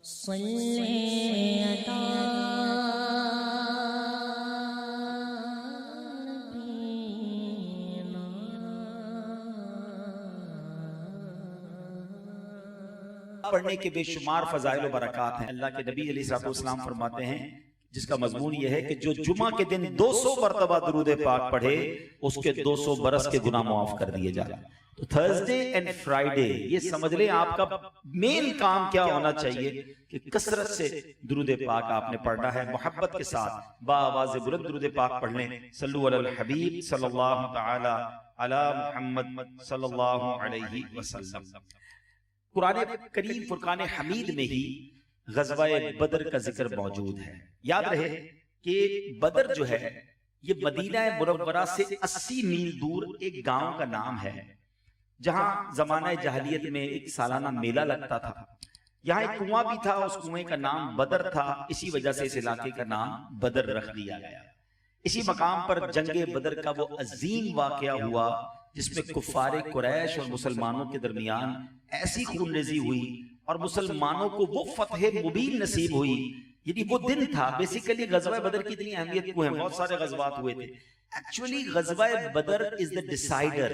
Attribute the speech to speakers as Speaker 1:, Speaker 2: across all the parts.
Speaker 1: پڑھنے کے بے شمار فضائل و برکات ہیں۔ اللہ کے نبی علیہ السلام فرماتے ہیں جس کا مضمون یہ ہے کہ جو جمعہ کے دن 200 مرتبہ درود پاک پڑھے اس کے 200 برس کے گناہ معاف کر دیے جائیں۔ تو تھرسڈے اینڈ فرائیڈے یہ سمجھ لیں آپ کا مین کام کیا ہونا چاہیے کہ کثرت سے درود پاک آپ نے پڑھنا ہے، محبت کے ساتھ با آواز بلند درود پاک پڑھ لیں۔ صلو علی الحبیب صلی اللہ تعالی علی محمد صلی اللہ علیہ وسلم۔ قرآن کریم فرقان حمید میں ہی غزوہ بدر کا ذکر موجود ہے۔ یاد رہے کہ بدر جو ہے یہ مدینہ منورہ سے 80 میل دور ایک گاؤں کا نام ہے جہاں زمانہ جاہلیت میں ایک سالانہ میلہ لگتا تھا۔ یہاں ایک کنواں بھی تھا، اس کنویں کا نام بدر تھا، اسی وجہ سے اس علاقے کا نام بدر رکھ دیا گیا۔ اسی مقام پر جنگ بدر کا وہ عظیم واقعہ ہوا جس میں کفار قریش اور مسلمانوں کے درمیان ایسی خون ریزی ہوئی اور مسلمانوں کو وہ فتح مبین نصیب ہوئی۔ یعنی وہ دن تھا، بیسیکلی غزوہ بدر کی اتنی اہمیت کو ہے، بہت سارے غزوات ہوئے تھے، ایکچولی غزوہ بدر از the decider،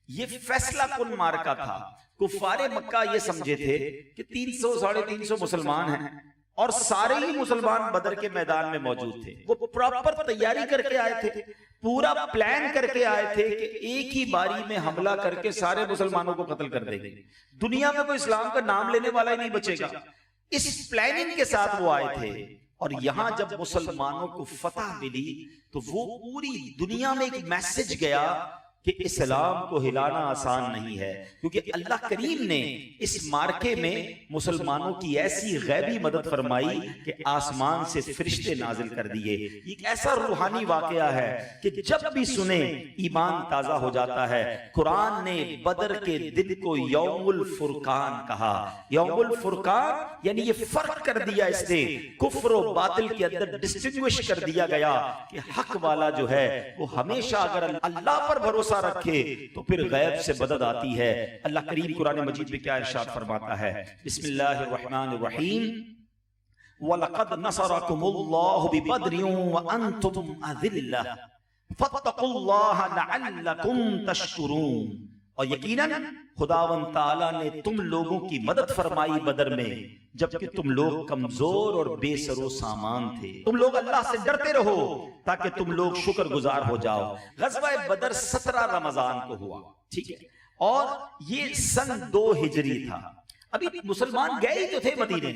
Speaker 1: یہ فیصلہ کن مارکا تھا۔ کفار مکہ یہ سمجھے تھے کہ 300-350 مسلمان ہیں اور سارے ہی مسلمان بدر کے میدان میں موجود تھے۔ وہ پراپر تیاری کر کے آئے تھے، پورا پلان کر کے آئے تھے کہ ایک ہی باری میں حملہ کر کے سارے مسلمانوں کو قتل کر دیں گے، دنیا میں کوئی اسلام کا نام لینے والا ہی نہیں بچے گا۔ اس پلاننگ کے ساتھ وہ آئے تھے، اور یہاں جب مسلمانوں کو فتح ملی تو وہ پوری دنیا میں ایک میسج گیا کہ اسلام کو ہلانا آسان نہیں ہے، کیونکہ اللہ کریم نے اس مارکے میں مسلمانوں کی ایسی غیبی مدد فرمائی کہ آسمان سے فرشتے نازل کر دیے۔ یہ ایک ایسا روحانی واقعہ ہے کہ جب بھی سنیں ایمان تازہ ہو جاتا ہے۔ قرآن نے بدر کے دن کو یوم الفرقان کہا۔ یوم الفرقان یعنی یہ فرق کر دیا، اس نے کفر و باطل کے اندر ڈسٹنگوش کر دیا گیا کہ حق والا جو ہے وہ ہمیشہ اگر اللہ پر بھروسہ رکھے تو پھر غیب سے مدد آتی ہے۔ اللہ کریم قرآن مجید میں کیا ارشاد فرماتا ہے؟ بسم اللہ الرحمن الرحیم، وَلَقَدْ نَصَرَكُمُ اللَّهُ بِبَدْرٍ وَأَنْتُمْ أَذِلَّةٌ فَاتَّقُوا اللَّهَ لَعَلَّكُمْ تَشْكُرُونَ۔ اور یقیناً خداوند تعالیٰ نے تم لوگوں کی مدد فرمائی بدر میں جبکہ تم لوگ کمزور اور بے سر و سامان تھے۔ تم لوگ اللہ سے ڈرتے رہو تاکہ تم لوگ شکر گزار ہو جاؤ۔ غزوہ بدر 17 رمضان کو ہوا، ٹھیک ہے، اور یہ سن 2 ہجری تھا۔ ابھی مسلمان گئے ہی تو تھے مدینے،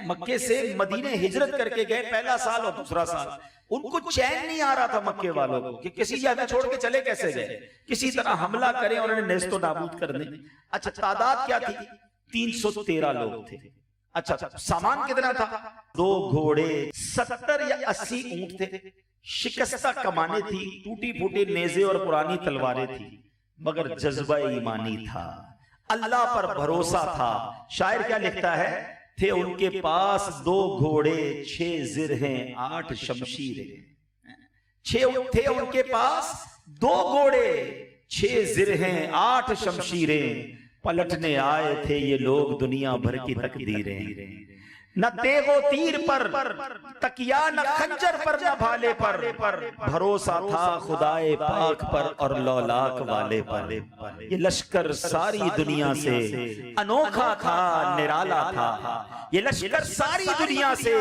Speaker 1: مکے سے مدینے ہجرت کر کے گئے، پہلا سال اور دوسرا سال۔ ان کو چین نہیں آ رہا تھا مکے والوں کو کہ کسی جگہ چھوڑ کے چلے کیسے گئے، کسی طرح حملہ کریں اور انہیں نیست و نابود کر دیں۔ اچھا تعداد کیا تھی؟ 313 لوگ تھے۔ اچھا سامان کتنا تھا؟ 2 گھوڑے، 70 یا 80 اونٹ تھے، شکستہ کمانیں تھی، ٹوٹی پھوٹی نیزے اور پرانی تلواریں تھی، مگر جذبہ ایمانی تھا، اللہ پر بھروسہ تھا۔ شاعر کیا لکھتا ہے؟ تھے ان کے پاس 2 گھوڑے 6 زرہیں 8 شمشیریں۔ تھے ان کے پاس 2 گھوڑے 6 زرہیں 8 شمشیریں، پلٹنے آئے تھے یہ لوگ دنیا بھر کی تقدیریں۔ نہ تیغ و تیر پر تکیا، نہ خنجر پر، نہ بھالے پر، بھروسہ تھا خدائے پاک پر اور لولاک والے پر۔ یہ لشکر ساری دنیا سے انوکھا تھا، نرالا تھا۔ یہ لشکر ساری دنیا سے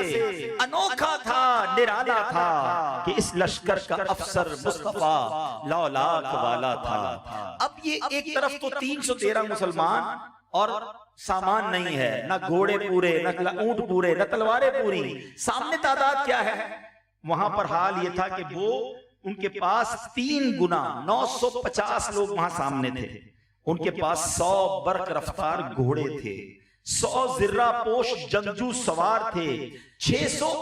Speaker 1: انوکھا تھا، نرالا تھا، کہ اس لشکر کا افسر مصطفیٰ لولاک والا تھا۔ اب یہ ایک طرف تو 313 مسلمان اور سامان نہیں ہے، نہ گھوڑے پورے، نہ اونٹ پورے، نہ تلواریں پوری، سامنے تعداد کیا ہے؟ وہاں پر حال یہ تھا کہ وہ ان کے پاس 3 گنا 950 لوگ وہاں سامنے تھے۔ ان کے پاس 100 برق رفتار گھوڑے تھے، 100 زرہ پوش جنگجو سوار تھے، 600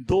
Speaker 1: 2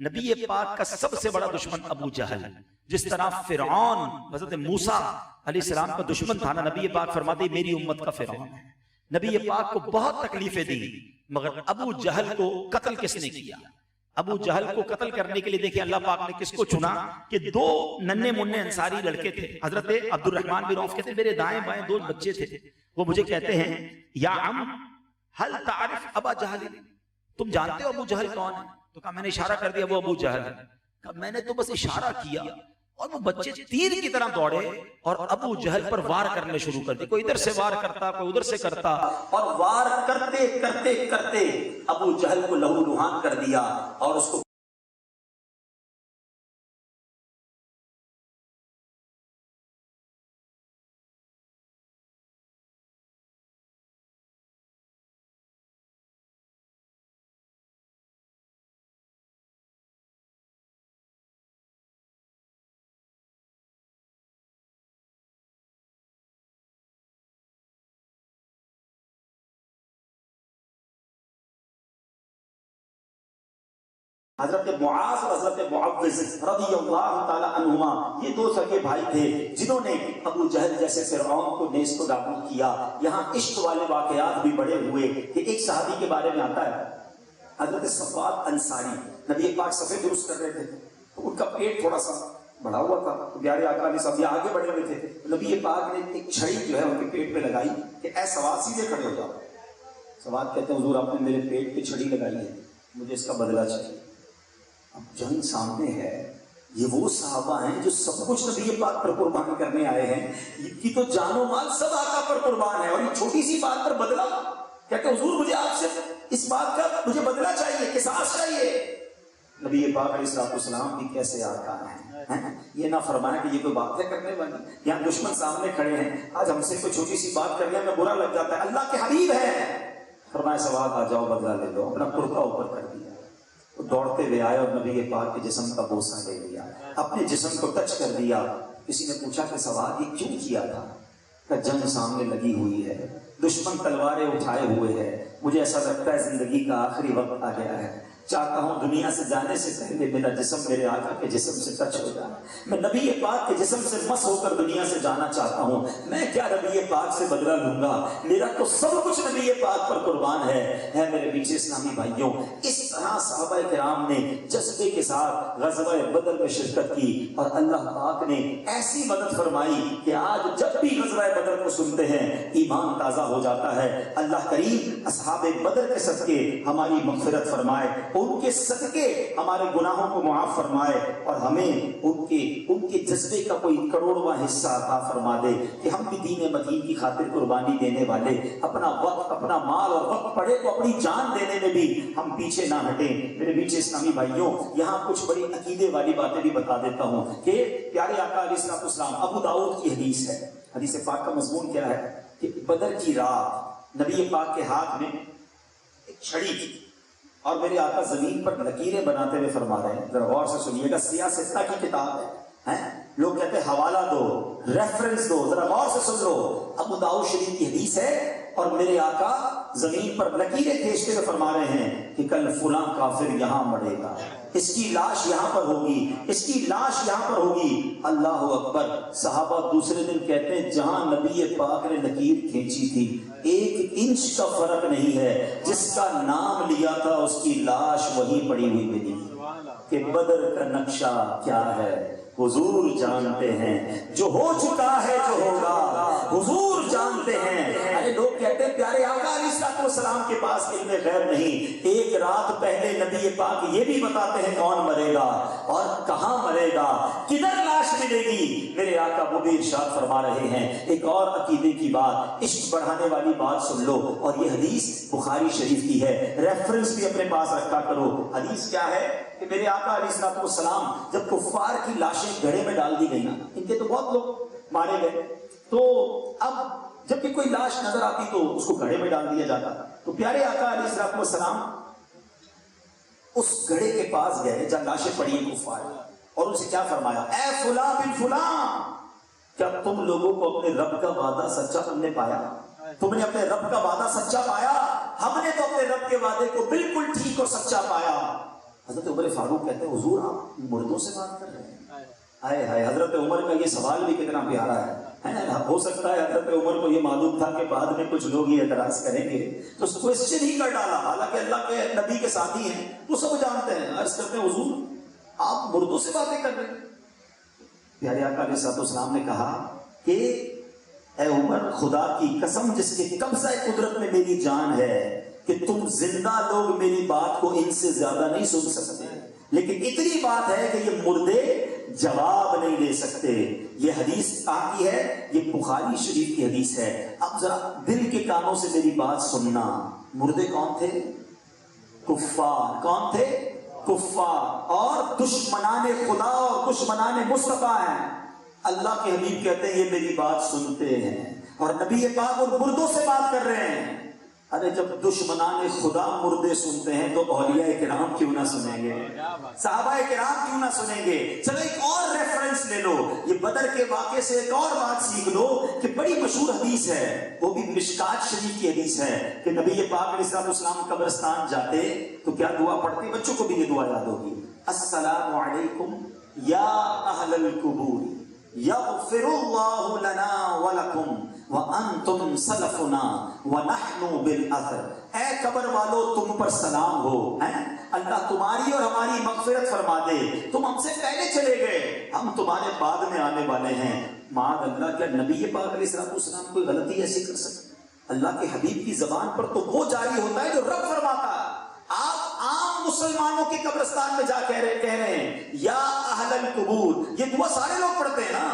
Speaker 1: نبی پاک کا سب سے بڑا دشمن ابو جہل، جس طرح فرعون حضرت موسیٰ علیہ السلام کا دشمن تھا نا، نبی پاک فرماتے ہیں میری امت کا فرعون ہے۔ نبی پاک کو بہت تکلیفیں دی، مگر ابو جہل کو قتل کس نے کیا؟ ابو جہل کو قتل کرنے کے لیے دیکھیں اللہ پاک نے کس کو چنا کہ دو ننھے منھے انصاری لڑکے تھے، حضرت عبد الرحمن بن عوف کہتے ہیں میرے دائیں بائیں دو بچے تھے، وہ مجھے کہتے ہیں یا عم ہل تعرف ابا جہل، تم جانتے ہو ابو جہل کون ہے؟ تو کہا میں نے اشارہ کر دیا وہ ابو جہل ہے۔ کہا میں نے تو بس اشارہ کیا اور وہ بچے تیر کی طرح دوڑے اور ابو جہل پر وار کرنے شروع کر دی، کوئی ادھر سے وار کرتا کوئی ادھر سے کرتا، اور وار کرتے کرتے کرتے ابو جہل کو لہو لہان کر دیا اور اس کو حضرت معاذ اور حضرت معوذ رضی اللہ تعالی عنہما یہ دو سگے بھائی تھے جنہوں نے ابو جہل جیسے فرعون کو نیست و نابود کیا۔ یہاں عشق والے واقعات بھی بڑے ہوئے کہ ایک صحابی کے بارے میں آتا ہے حضرت صفوان انصاری، نبی پاک صفے درست کر رہے تھے تو ان کا پیٹ تھوڑا سا بڑا ہوا تھا، تو پیارے آقا علیہ السلام آگے بڑھے ہوئے تھے، نبی پاک نے ایک چھڑی جو ہے ان کے پیٹ پہ لگائی کہ اے سواد سیدھے کھڑے ہو جاؤ۔ سواد کہتے ہیں حضور آپ نے میرے پیٹ پہ چھڑی لگائی ہے، مجھے اس کا بدلہ چاہیے۔ اب جنگ سامنے ہے، یہ وہ صحابہ ہیں جو سب کچھ نبی پاک پر قربان کرنے آئے ہیں، ان کی تو جان و مال سب آقا پر قربان ہے، اور یہ چھوٹی سی بات پر بدلہ کہتے ہیں حضور مجھے آپ سے اس بات کا مجھے بدلہ چاہیے، قصاص چاہیے۔ نبی پاک علیہ السلام بھی کیسے آقا ہیں، یہ نہ فرمایا کہ یہ کوئی باتیں کرنے والی، یہاں دشمن سامنے کھڑے ہیں، آج ہم سے کوئی چھوٹی سی بات کر لیا میں برا لگ جاتا ہے، اللہ کے حبیب ہیں، فرمایا سواد آ جاؤ بدلہ لے لو، اپنا کرتا اوپر کر دیا، دوڑتے ہوئے آئے اور نبی پاک کے جسم کا بوسہ لے لیا، اپنے جسم کو ٹچ کر دیا۔ کسی نے پوچھا کہ سواد یہ کیوں کیا تھا؟ کہ جنگ سامنے لگی ہوئی ہے، دشمن تلواریں اٹھائے ہوئے ہیں، مجھے ایسا لگتا ہے زندگی کا آخری وقت آ گیا ہے، چاہتا ہوں دنیا سے جانے سے پہلے میرا جسم میرے آقا کے جسم سے ٹچ ہو جائے، میں نبی پاک کے جسم سے مس ہو کر دنیا سے جانا چاہتا ہوں، میں کیا نبی پاک سے بدلہ لوں گا، میرا تو سب کچھ نبی پاک پر قربان ہے میرے پیچھے اسلامی بھائیوں۔ اس طرح صحابہ کرام نے جذبے کے ساتھ غزوہ بدر میں شرکت کی، اور اللہ پاک نے ایسی مدد فرمائی کہ آج جب بھی غزوہ بدر کو سنتے ہیں ایمان تازہ ہو جاتا ہے۔ اللہ کریم اصحاب بدر کے صدقے ہماری مغفرت فرمائے، ان کے صدقے ہمارے گناہوں کو معاف فرمائے، اور ہمیں ان کے جذبے کا کوئی کروڑواں حصہ عطا فرما دے کہ ہم بھی دین مدین کی خاطر قربانی دینے والے اپنا وقت اپنا مال اور وقت پڑے تو اپنی جان دینے میں بھی ہم پیچھے نہ ہٹیں۔ میرے پیچھے اسلامی بھائیوں یہاں کچھ بڑی عقیدے والی باتیں بھی بتا دیتا ہوں کہ پیارے آقا علیہ السلام، ابو داؤد کی حدیث ہے، حدیث پاک کا مضمون کیا ہے کہ بدر کی رات نبی پاک کے ہاتھ میں ایک چھڑی تھی، اور میرے آقا زمین پر لکیریں بناتے ہوئے فرما رہے ہیں، ذرا غور سے سنیے گا، سیاہ ستہ کی کتاب ہے، لوگ کہتے ہیں حوالہ دو، ریفرنس دو، ذرا غور سے سن لو، ابو داؤد شریف کی حدیث ہے، اور میرے آقا زمین پر لکیریں کھینچتے ہوئے فرما رہے ہیں کہ کل فلاں کافر یہاں مرے گا، اس کی لاش یہاں پر ہوگی، اس کی لاش یہاں پر ہوگی، اللہ اکبر۔ صحابہ دوسرے دن کہتے ہیں جہاں نبی پاک نے لکیر کھینچی تھی 1 انچ کا فرق نہیں ہے، جس کا نام لیا تھا اس کی لاش وہیں پڑی ہوئی ملی، کہ بدر کا نقشہ کیا ہے حضور جانتے ہیں، جو ہو چکا ہے جو ہوگا حضور جانتے ہیں۔ ارے لوگ کہتے ہیں پیارے آقا علیہ السلام کے پاس علم غیب نہیں، ایک رات پہلے نبی پاک یہ بھی بتاتے ہیں کون مرے گا اور کہاں مرے گا، کدھر لاش ملے گی، میرے آقا وہ بھی ارشاد فرما رہے ہیں۔ ایک اور عقیدے کی بات، عشق بڑھانے والی بات سن لو، اور یہ حدیث بخاری شریف کی ہے، ریفرنس بھی اپنے پاس رکھا کرو۔ حدیث کیا ہے کہ میرے آقا علیہ السلام جب کفار کی لاشیں گھڑے میں ڈال دی گئی نا، ان کے تو بہت لوگ مارے گئے، تو اب جب بھی کوئی لاش نظر آتی تو اس کو گھڑے میں ڈال دیا جاتا، تو پیارے آقا علیہ السلام اس گھڑے کے پاس گئے جہاں لاشیں پڑی ہیں کفار، اور ان سے کیا فرمایا، اے فلاں بن فلاں، کیا تم لوگوں کو اپنے رب کا وعدہ سچا تم نے پایا؟ تم نے اپنے رب کا وعدہ سچا پایا؟ ہم نے تو اپنے رب کے وعدے کو بالکل ٹھیک اور سچا پایا۔ حضرت عمر فاروق کہتے ہیں حضور آپ مردوں سے بات کر رہے ہیں؟ آئے ہائے، حضرت عمر کا یہ سوال بھی کتنا پیارا ہے۔ ہو سکتا ہے حضرت عمر کو یہ معلوم تھا کہ بعد میں کچھ لوگ یہ اعتراض کریں گے تو کوشچن ہی کر ڈالا، حالانکہ اللہ کے نبی کے ساتھی ہیں، وہ سب جانتے ہیں۔ عرض کرتے ہیں حضور آپ مردوں سے باتیں کر رہے ہیں؟ پیارے آقا علیہ الصلوۃ والسلام نے کہا کہ اے عمر، خدا کی قسم جس کے قبضہ قدرت میں میری جان ہے کہ تم زندہ لوگ میری بات کو ان سے زیادہ نہیں سن سکتے، لیکن اتنی بات ہے کہ یہ مردے جواب نہیں دے سکتے۔ یہ حدیث کہاں کی ہے؟ یہ بخاری شریف کی حدیث ہے۔ اب ذرا دل کے کانوں سے میری بات سننا۔ مردے کون تھے؟ کفار۔ کون تھے؟ کفار، اور دشمنان خدا اور دشمنان مصطفیٰ ہیں۔ اللہ کے حبیب کہتے ہیں یہ میری بات سنتے ہیں، اور نبی پاک اور مردوں سے بات کر رہے ہیں۔ ارے جب دشمنان خدا مردے سنتے ہیں تو اولیاء کرام کیوں نہ سنیں گے؟ صحابہ کرام کیوں نہ سنیں گے؟ چلو ایک اور ریفرنس لے لو، یہ بدر کے واقعے سے ایک اور بات سیکھ لو کہ بڑی مشہور حدیث ہے، وہ بھی مشکات شریف کی حدیث ہے کہ نبی پاک علیہ السلام قبرستان جاتے تو کیا دعا پڑھتے؟ بچوں کو بھی یہ دعا یاد ہوگی، السلام علیکم یا اہل القبور یغفر اللہ لنا ولکم وانتم سلفنا ونحن بالاثر۔ اے قبر والو تم پر سلام ہو، اللہ تمہاری اور ہماری مغفرت فرما دے، تم ہم سے پہلے چلے گئے، ہم تمہارے بعد میں آنے والے ہیں۔ معاذ اللہ، کیا نبی پاک علیہ السلام کوئی غلطی ایسی کر سکتے؟ اللہ کے حبیب کی زبان پر تو وہ جاری ہوتا ہے جو رب فرماتا ہے۔ آپ عام مسلمانوں کے قبرستان میں جا کہہ رہے ہیں یا اہل القبور، یہ دعا سارے لوگ پڑھتے ہیں نا۔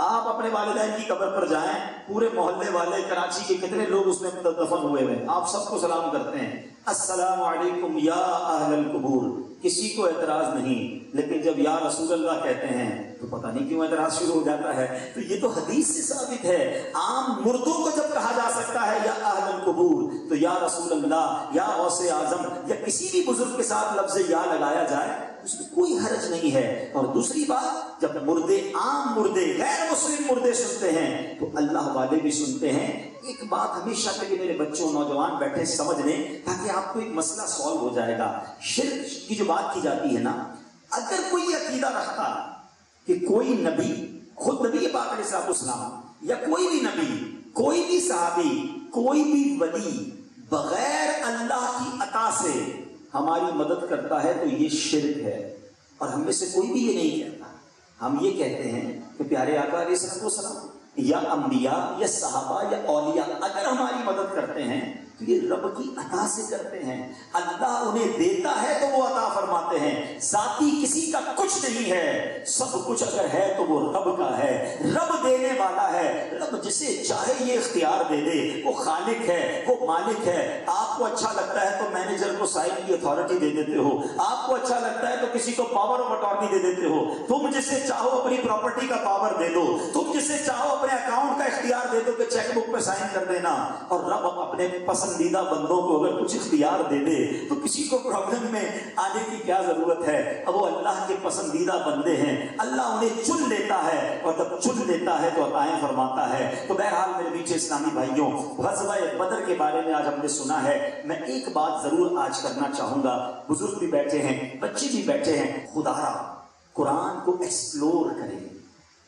Speaker 1: آپ اپنے والدین کی قبر پر جائیں، پورے محلے والے کراچی کے کتنے لوگ اس میں دفن ہوئے ہیں، آپ سب کو سلام کرتے ہیں، السلام علیکم یا اہل القبور، کسی کو اعتراض نہیں۔ لیکن جب یا رسول اللہ کہتے ہیں تو پتہ نہیں کیوں اعتراض شروع ہو جاتا ہے۔ تو یہ تو حدیث سے ثابت ہے، عام مردوں کو جب کہا جا سکتا ہے یا اہل القبور، تو یا رسول اللہ یا غوث اعظم یا کسی بھی بزرگ کے ساتھ لفظ یا لگایا جائے اس میں کوئی حرج نہیں ہے۔ اور دوسری بات، جب مردے عام مردے غیر مسلم مردے سنتے ہیں تو اللہ والے بھی سنتے ہیں۔ ایک بات ہمیشہ کے لیے میرے بچوں نوجوان بیٹھے سمجھ لیں تاکہ آپ کو ایک مسئلہ سالو ہو جائے گا۔ شرک کی جو بات کی جاتی ہے نا، اگر کوئی عقیدہ رکھتا کہ کوئی نبی، خود نبی پاک علیہ السلام یا کوئی بھی نبی، کوئی بھی صحابی، کوئی بھی ولی بغیر اللہ کی عطا سے ہماری مدد کرتا ہے تو یہ شرک ہے۔ اور ہم میں سے کوئی بھی یہ نہیں کہتا، ہم یہ کہتے ہیں کہ پیارے آقا علیہ السلام یا انبیاء یا صحابہ یا اولیاء اگر ہماری مدد کرتے ہیں تو یہ رب کی عطا سے کرتے ہیں۔ اللہ انہیں دیتا ہے تو وہ عطا فرماتے ہیں، ذاتی کسی کا کچھ نہیں ہے، سب کچھ اگر ہے تو وہ رب کا ہے، رب دینے والا ہے۔ رب جسے چاہے یہ اختیار دے دے، وہ خالق ہے، وہ مالک ہے۔ آپ کو اچھا لگتا ہے تو مینیجر کو سائن کی اتھارٹی دے دیتے ہو، آپ کو اچھا لگتا ہے تو کسی کو پاور آف اٹارنی دے دیتے ہو، تم جسے چاہو اپنی پراپرٹی کا پاور دے دو، تم جسے چاہو اپنے اکاؤنٹ کا اختیار دے دو کہ چیک بک پہ سائن کر دینا۔ اور رب اپنے پسندیدہ بندوں کو اگر کچھ اختیار دے دے تو کسی کو پرابلم میں آنے کی کیا ضرورت ہے؟ اب وہ اللہ کے پسندیدہ بندے ہیں، اللہ انہیں چن لیتا ہے، اور جب چن لیتا ہے تو عطائیں فرماتا ہے۔ تو بہرحال میرے میٹھے اسلامی بھائیوں، غزوہ بدر کے بارے میں آج ہم نے سنا ہے۔ میں ایک بات ضرور آج کرنا چاہوں گا، بزرگ بھی بیٹھے ہیں، بچے بھی بیٹھے ہیں، خدا را قرآن کو ایکسپلور کریں،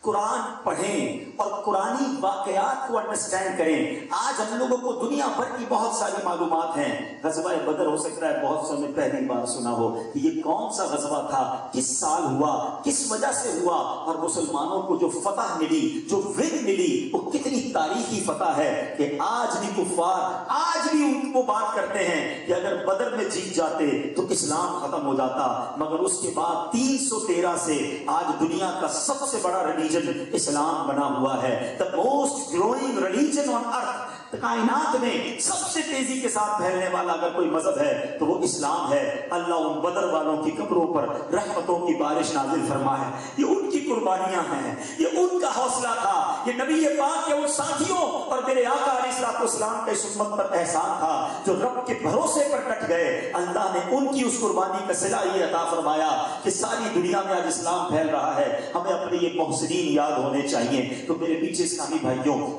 Speaker 1: قرآن پڑھیں اور قرآنی واقعات کو انڈرسٹینڈ کریں۔ آج ہم لوگوں کو دنیا بھر کی بہت ساری معلومات ہیں، غزوہ بدر ہو سکتا ہے بہت سو نے پہلی بار سنا ہو کہ یہ کون سا غزوہ تھا، کس سال ہوا، کس وجہ سے ہوا، اور مسلمانوں کو جو فتح ملی، جو ود ملی، وہ کتنی تاریخی فتح ہے کہ آج بھی کفار آج بھی وہ بات کرتے ہیں کہ اگر بدر میں جیت جاتے تو اسلام ختم ہو جاتا، مگر اس کے بعد 313 سے آج دنیا کا سب سے بڑا ریلیجن اسلام بنا ہوا ہے۔ The most growing religion on earth، کائنات میں سب سے تیزی کے ساتھ پھیلنے والا اگر کوئی مذہب ہے تو وہ اسلام ہے۔ اللہ ان بدر والوں کی قبروں پر رحمتوں کی بارش نازل فرمائے، یہ ان کی قربانیاں ہیں، یہ ان کا حوصلہ تھا، یہ نبی پاک کے ان ساتھیوں اور میرے آقا علیہ السلام کے اس امت پر احسان تھا جو رب کے بھروسے پر ڈٹ گئے۔ اللہ نے ان کی اس قربانی کا صلہ یہ عطا فرمایا کہ ساری دنیا میں آج اسلام پھیل رہا ہے۔ ہمیں اپنے یہ محسنین یاد ہونے چاہیے۔ تو میرے پیچھے اسلامی بھائیوں،